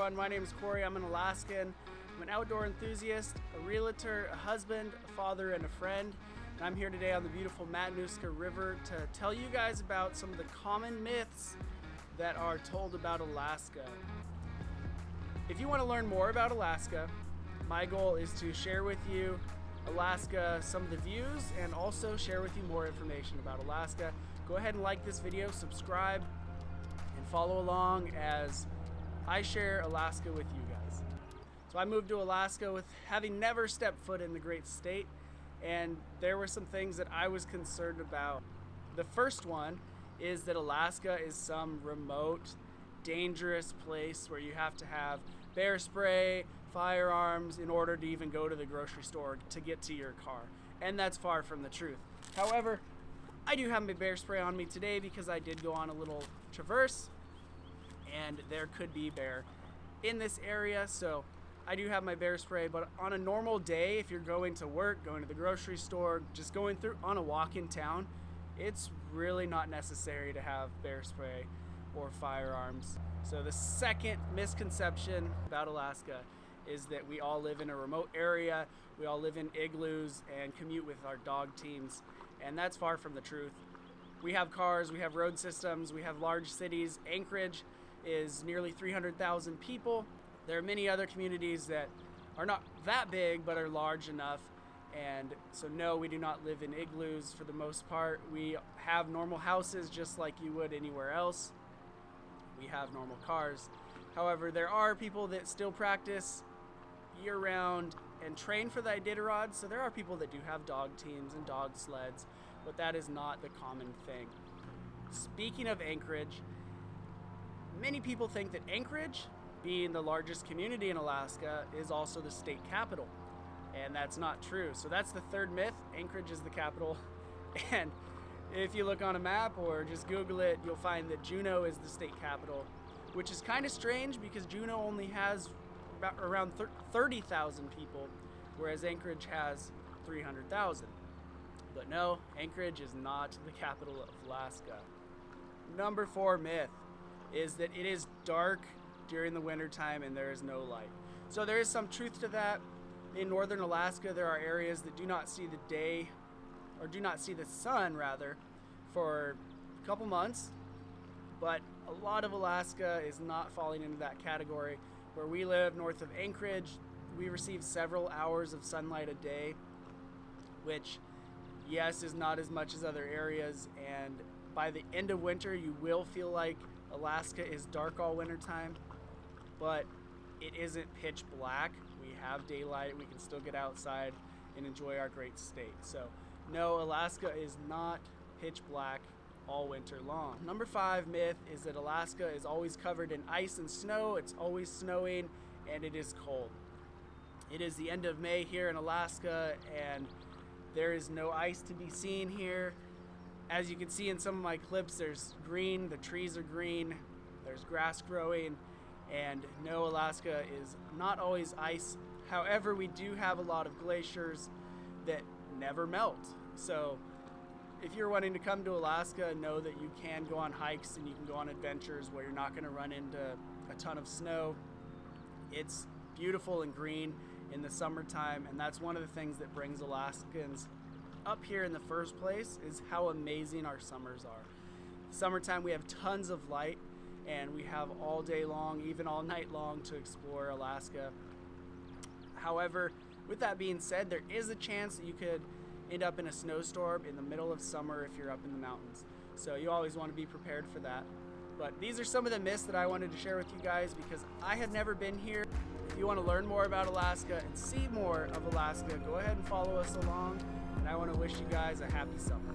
everyone, my name is Corey. I'm an Alaskan. I'm an outdoor enthusiast, a realtor, a husband, a father, and a friend. And I'm here today on the beautiful Matanuska River to tell you guys about some of the common myths that are told about Alaska. If you want to learn more about Alaska, my goal is to share with you Alaska, some of the views, and also share with you more information about Alaska. Go ahead and like this video, subscribe, and follow along as I share Alaska with you guys. So I moved to Alaska with having never stepped foot in the great state, and there were some things that I was concerned about. The first one is that Alaska is some remote, dangerous place where you have to have bear spray, firearms in order to even go to the grocery store to get to your car. And that's far from the truth. However, I do have my bear spray on me today because I did go on a little traverse and there could be bear in this area. So I do have my bear spray, but on a normal day, if you're going to work, going to the grocery store, just going through on a walk in town, it's really not necessary to have bear spray or firearms. So the second misconception about Alaska is that we all live in a remote area, we all live in igloos and commute with our dog teams, and that's far from the truth. We have cars, we have road systems, we have large cities. Anchorage is nearly 300,000 people. There are many other communities that are not that big but are large enough, and so no, we do not live in igloos for the most part. We have normal houses just like you would anywhere else. We have normal cars. However, there are people that still practice year-round and train for the Iditarod, so there are people that do have dog teams and dog sleds, but that is not the common thing. Speaking of Anchorage, many people think that Anchorage, being the largest community in Alaska, is also the state capital, and that's not true. So that's the third myth. Anchorage is the capital, and if you look on a map or just Google it, you'll find that Juneau is the state capital, which is kind of strange because Juneau only has about around 30,000 people, whereas Anchorage has 300,000. But no, Anchorage is not the capital of Alaska. Number 4 myth is that it is dark during the wintertime and there is no light. So there is some truth to that. In northern Alaska, there are areas that do not see the day, or do not see the sun rather, for a couple months, but a lot of Alaska is not falling into that category. Where we live north of Anchorage, we receive several hours of sunlight a day, which, yes, is not as much as other areas, and by the end of winter, you will feel like Alaska is dark all wintertime, but it isn't pitch black. We have daylight, we can still get outside and enjoy our great state. So no, Alaska is not pitch black all winter long. Number 5 myth is that Alaska is always covered in ice and snow. It's always snowing and it is cold. It is the end of May here in Alaska and there is no ice to be seen here. As you can see in some of my clips, there's green, the trees are green, there's grass growing, and no, Alaska is not always ice. However, we do have a lot of glaciers that never melt. So if you're wanting to come to Alaska, know that you can go on hikes and you can go on adventures where you're not going to run into a ton of snow. It's beautiful and green in the summertime, and that's one of the things that brings Alaskans up here in the first place, is how amazing our summers are. Summertime, we have tons of light and we have all day long, even all night long, to explore Alaska. However, with that being said, there is a chance that you could end up in a snowstorm in the middle of summer if you're up in the mountains. So you always want to be prepared for that. But these are some of the myths that I wanted to share with you guys because I had never been here. If you want to learn more about Alaska and see more of Alaska, go ahead and follow us along. And I want to wish you guys a happy summer.